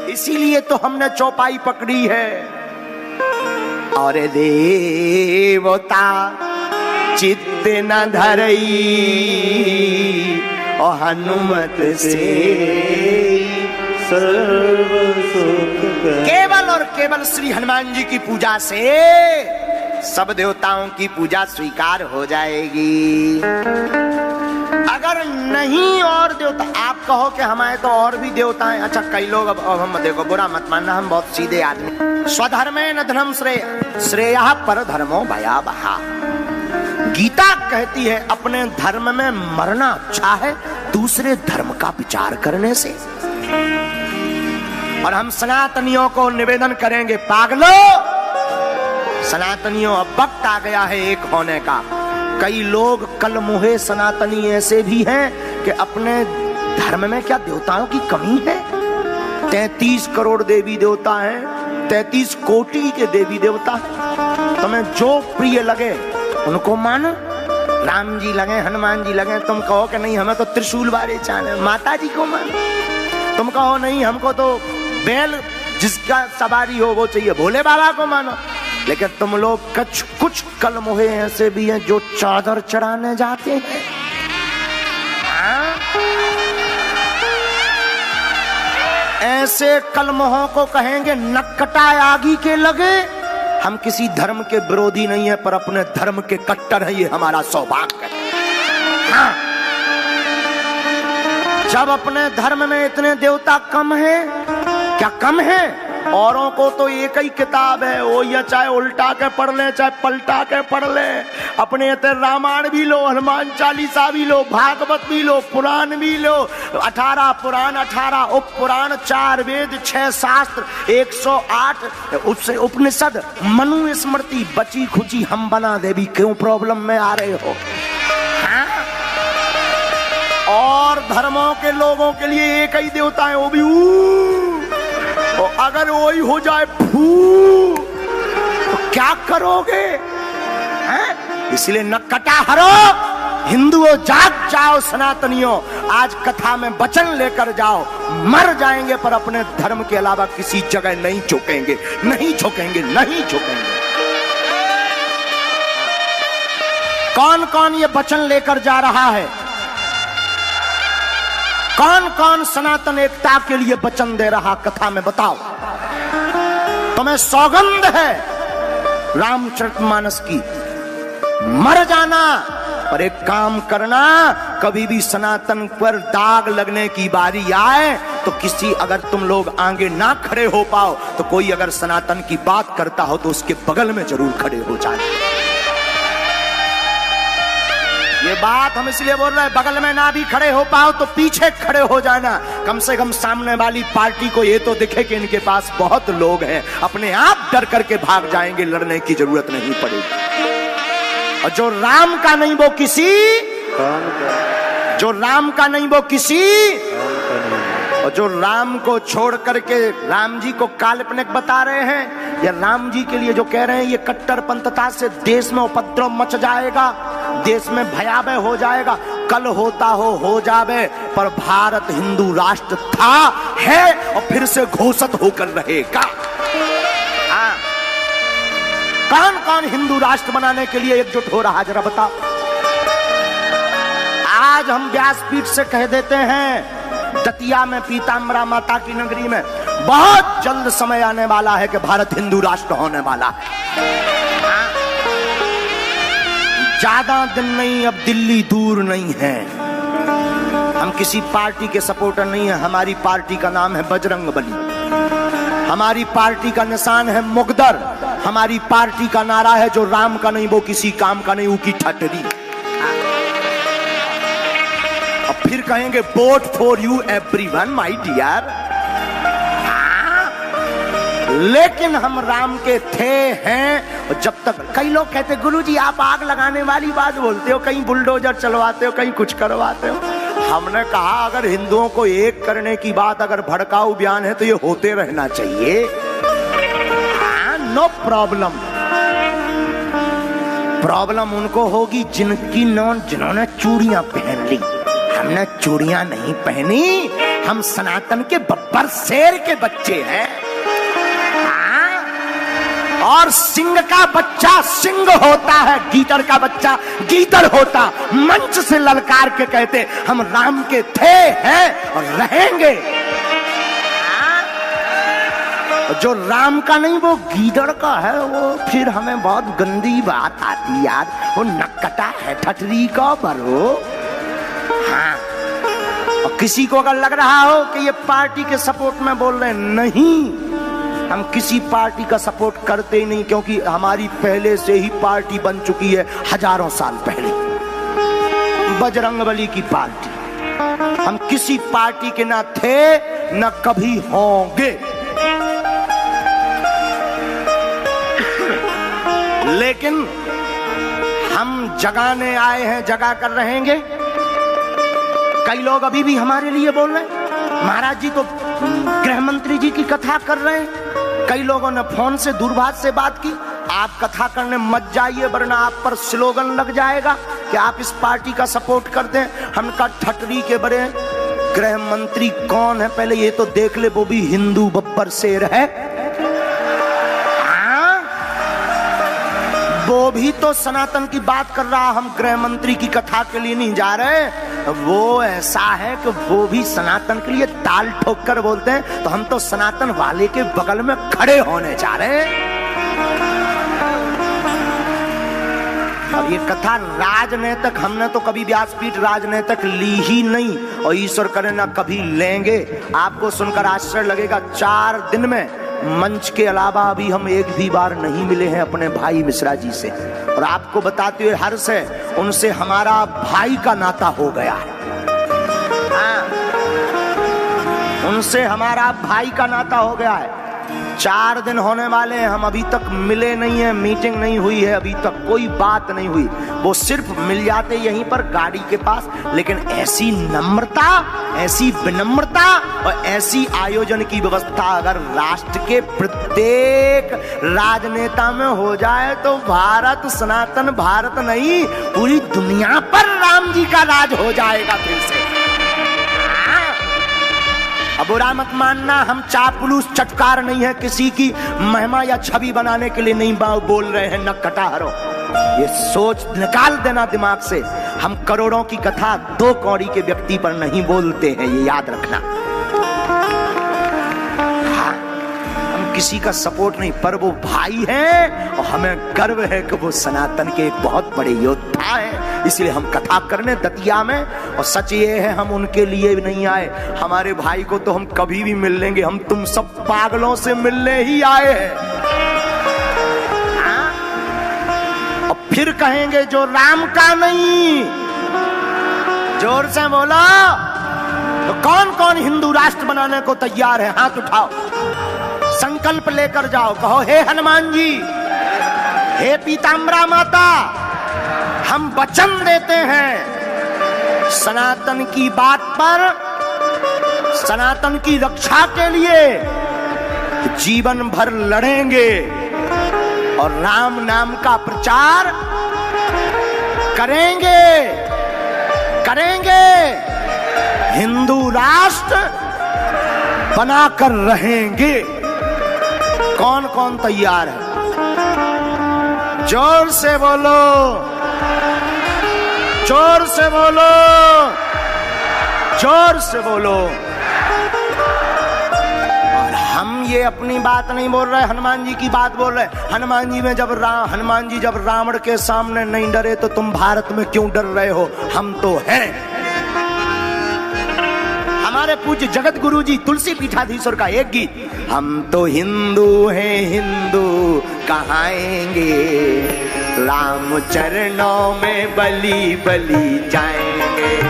इसीलिए तो हमने चौपाई पकड़ी है। और देवता चित्त न धरई और हनुमत से सर्व सुख केवल और केवल श्री हनुमान जी की पूजा से सब देवताओं की पूजा स्वीकार हो जाएगी। अगर नहीं और देवता, आप कहो कि हमारे तो और भी देवता हैं। अच्छा कई लोग, अब हम देखो बुरा मत मानना, हम बहुत सीधे आदमी। स्वधर्मे न धर्म श्रेय, श्रेयः पर धर्मो भयावहा। गीता कहती है अपने धर्म में मरना अच्छा है दूसरे धर्म का विचार करने से। और हम सनातनियों को निवेदन करेंगे, पागलो सनातनियों अब वक्त आ गया है एक होने का। कई लोग कल मुहे सनातनी ऐसे भी हैं कि अपने धर्म में क्या देवताओं की कमी है? 33 करोड़ देवी देवता हैं, 33 कोटि के देवी देवता हैं। तुम्हें जो प्रिय लगे उनको मानो। राम जी लगे, हनुमान जी लगे, तुम कहो कि नहीं हमें तो त्रिशूल वाले चाहे, माता जी को मानो। तुम कहो नहीं हमको तो बैल जिसका सवारी हो वो चाहिए, भोले बाबा को मानो। लेकिन तुम लोग कुछ कल मुहे ऐसे भी हैं जो चादर चढ़ाने जाते हैं। ऐसे कलमोहों को कहेंगे नक्कटा आगी के लगे। हम किसी धर्म के विरोधी नहीं है पर अपने धर्म के कट्टर हैं, ये हमारा सौभाग्य है। हाँ। जब अपने धर्म में इतने देवता कम हैं, क्या कम है? औरों को तो एक ही किताब है, वो या चाहे उल्टा के पढ़ ले चाहे पलटा के पढ़ ले। अपने रामायण भी लो, हनुमान चालीसा भी लो, भागवत भी लो, पुराण भी लो। 18 पुराण, 18 उप पुराण, 4 वेद, 6 शास्त्र, 108 उपनिषद, मनु स्मृति, बची खुची हम बना देवी। क्यों प्रॉब्लम में आ रहे हो? हाँ? और धर्मों के लोगों के लिए एक ही देवता है, वो भी और अगर वही हो जाए फू तो क्या करोगे? इसलिए नक्कटा हरो, हिंदुओं जाग जाओ, सनातनियों आज कथा में वचन लेकर जाओ। मर जाएंगे पर अपने धर्म के अलावा किसी जगह नहीं झुकेंगे, नहीं झुकेंगे, नहीं झुकेंगे। कौन कौन ये वचन लेकर जा रहा है? कौन कौन सनातन एकता के लिए वचन दे रहा कथा में बताओ। तुम्हें सौगंध है रामचरितमानस की, मर जाना पर एक काम करना, कभी भी सनातन पर दाग लगने की बारी आए तो किसी, अगर तुम लोग आगे ना खड़े हो पाओ तो कोई अगर सनातन की बात करता हो तो उसके बगल में जरूर खड़े हो जाए। ये बात हम इसलिए बोल रहे हैं, बगल में ना भी खड़े हो पाओ तो पीछे खड़े हो जाना। कम से कम सामने वाली पार्टी को ये तो दिखे कि इनके पास बहुत लोग हैं, अपने आप डर करके भाग जाएंगे, लड़ने की जरूरत नहीं पड़ेगी। और जो राम का नहीं वो किसी, जो राम का नहीं वो किसी, और जो राम को छोड़ करके राम जी को काल्पनिक बता रहे हैं, या राम जी के लिए जो कह रहे हैं ये कट्टरपंथता से देश में उपद्रव मच जाएगा, देश में भयावह हो जाएगा। कल होता हो जावे, पर भारत हिंदू राष्ट्र था, है और फिर से घोषित होकर रहेगा। कौन कौन हिंदू राष्ट्र बनाने के लिए एकजुट हो रहा जरा बताओ। आज हम व्यासपीठ से कह देते हैं, दतिया में पीताम्बरा माता की नगरी में बहुत जल्द समय आने वाला है कि भारत हिंदू राष्ट्र होने वाला है। ज्यादा दिन नहीं, अब दिल्ली दूर नहीं है। हम किसी पार्टी के सपोर्टर नहीं है, हमारी पार्टी का नाम है बजरंगबली, हमारी पार्टी का निशान है मुगदर, हमारी पार्टी का नारा है जो राम का नहीं वो किसी काम का नहीं, वो की ठटरी। अब फिर कहेंगे vote for you everyone my dear, लेकिन हम राम के थे हैं। और जब तक कई लोग कहते गुरुजी आप आग लगाने वाली बात बोलते हो, कहीं बुलडोजर चलवाते हो, कहीं कुछ करवाते हो। हमने कहा अगर हिंदुओं को एक करने की बात अगर भड़काऊ बयान है तो ये होते रहना चाहिए। No problem. प्रॉब्लम उनको होगी जिन्होंने चूड़ियां पहन ली, हमने चूड़ियां नहीं पहनी, हम सनातन के बब्बर शेर के बच्चे हैं। और सिंह का बच्चा सिंह होता है, गीदड़ का बच्चा गीदड़ होता। मंच से ललकार के कहते हम राम के थे, हैं और रहेंगे। जो राम का नहीं वो गीदड़ का है, वो फिर हमें बहुत गंदी बात आती यार। वो नक्कटा है ठठरी का बरो। हाँ, और किसी को अगर लग रहा हो कि ये पार्टी के सपोर्ट में बोल रहे हैं, नहीं, हम किसी पार्टी का सपोर्ट करते ही नहीं, क्योंकि हमारी पहले से ही पार्टी बन चुकी है हजारों साल पहले, बजरंगबली की पार्टी। हम किसी पार्टी के ना थे ना कभी होंगे। लेकिन हम जगाने आए हैं, जगा कर रहेंगे। कई लोग अभी भी हमारे लिए बोल रहे हैं, महाराज जी तो गृह मंत्री जी की कथा कर रहे हैं। कई लोगों ने फोन से दूरभाष से बात की, आप कथा करने मत जाइए वरना आप पर स्लोगन लग जाएगा कि आप इस पार्टी का सपोर्ट करते हैं। हम कहा ठटरी के बड़े गृह मंत्री कौन है पहले ये तो देख ले, वो भी हिंदू बब्बर शेर है। वो भी तो सनातन की बात कर रहा, हम गृह मंत्री की कथा के लिए नहीं जा रहे। वो ऐसा है कि वो भी सनातन के लिए ताल ठोक कर बोलते हैं, तो हम तो सनातन वाले के बगल में खड़े होने जा रहे हैं। अब ये कथा राजनीतिक, हमने तो कभी व्यासपीठ राजनीतिक ली ही नहीं और ईश्वर करे ना कभी लेंगे। आपको सुनकर आश्चर्य लगेगा, 4 दिन में मंच के अलावा अभी हम एक भी बार नहीं मिले हैं अपने भाई मिश्रा जी से। और आपको बताते हुए हर्ष है, उनसे हमारा भाई का नाता हो गया है। हाँ, उनसे हमारा भाई का नाता हो गया है। 4 दिन होने वाले हैं, हम अभी तक मिले नहीं है, मीटिंग नहीं हुई है, अभी तक कोई बात नहीं हुई। वो सिर्फ मिल जाते यहीं पर गाड़ी के पास, लेकिन ऐसी नम्रता, ऐसी विनम्रता और ऐसी आयोजन की व्यवस्था अगर राष्ट्र के प्रत्येक राजनेता में हो जाए तो भारत, सनातन भारत नहीं पूरी दुनिया पर राम जी का राज हो जाएगा फिर से। अब बुरा मत मानना, हम चापलूस चटकार नहीं है, किसी की महिमा या छवि बनाने के लिए नहीं बोल रहे हैं, न कटाहरो। ये सोच निकाल देना दिमाग से, हम करोड़ों की कथा 2 कौड़ी के व्यक्ति पर नहीं बोलते हैं, ये याद रखना। हाँ, हम किसी का सपोर्ट नहीं, पर वो भाई हैं और हमें गर्व है कि वो सनातन के एक बहुत बड़े योद्धा हैं। इसलिए हम कथा करने दतिया में, और सच ये है हम उनके लिए भी नहीं आए, हमारे भाई को तो हम कभी भी मिल लेंगे, हम तुम सब पागलों से मिलने ही आए हैं। और फिर कहेंगे जो राम का नहीं, जोर से बोलो। तो कौन कौन हिंदू राष्ट्र बनाने को तैयार है? हाथ उठाओ, संकल्प लेकर जाओ, कहो हे हनुमान जी, हे पीताम्बरा माता, हम वचन देते हैं सनातन की बात पर, सनातन की रक्षा के लिए जीवन भर लड़ेंगे और राम नाम का प्रचार करेंगे, करेंगे, हिंदू राष्ट्र बनाकर रहेंगे। कौन कौन तैयार है? जोर से बोलो, जोर से बोलो, जोर से बोलो। और हम ये अपनी बात नहीं बोल रहे, हनुमान जी की बात बोल रहे। हनुमान जी जब रावण के सामने नहीं डरे तो तुम भारत में क्यों डर रहे हो? हम तो हैं। हमारे पूज्य जगत गुरु जी तुलसी पीठाधीश्वर का एक गीत, हम तो हिंदू हैं, हिंदू कहाएंगे, राम चरणों में बलि बलि जाएंगे।